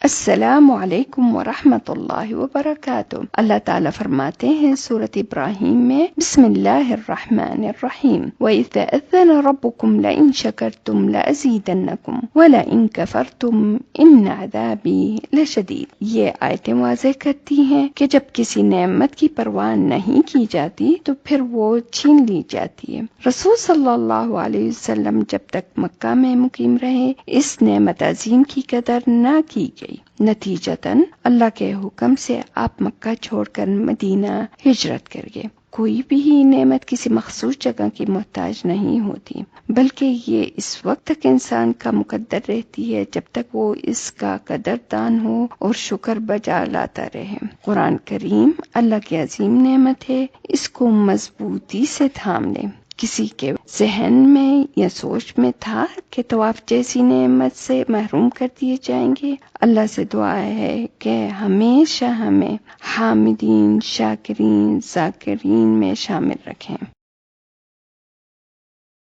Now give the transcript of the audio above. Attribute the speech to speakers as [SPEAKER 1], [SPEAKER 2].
[SPEAKER 1] السلام علیکم ورحمۃ اللہ وبرکاتہ۔ اللہ تعالیٰ فرماتے ہیں سورۃ ابراہیم میں، بسم اللہ الرحمن الرحیم، وَإِذْ تَأَذَّنَ رَبُّكُمْ لَئِن شَكَرْتُمْ لَأَزِيدَنَّكُمْ وَلَئِن كَفَرْتُمْ إِنَّ عَذَابِي لَشَدِيدٌ۔ یہ آیتیں واضح کرتی ہیں کہ جب کسی نعمت کی پرواہ نہیں کی جاتی تو پھر وہ چھین لی جاتی ہے۔ رسول صلی اللہ علیہ وسلم جب تک مکہ میں مقیم رہے، اس نعمت عظیم کی قدر نہ کی گئی۔ نتیجتاً اللہ کے حکم سے آپ مکہ چھوڑ کر مدینہ ہجرت کر گئے۔ کوئی بھی نعمت کسی مخصوص جگہ کی محتاج نہیں ہوتی، بلکہ یہ اس وقت تک انسان کا مقدر رہتی ہے جب تک وہ اس کا قدردان ہو اور شکر بجا لاتا رہے۔ قرآن کریم اللہ کی عظیم نعمت ہے، اس کو مضبوطی سے تھام لیں۔ کسی کے ذہن میں یا سوچ میں تھا کہ طواف جیسی نعمت سے محروم کر دیے جائیں گے؟ اللہ سے دعا ہے کہ ہمیشہ ہمیں حامدین، شاکرین، ذاکرین میں شامل رکھیں۔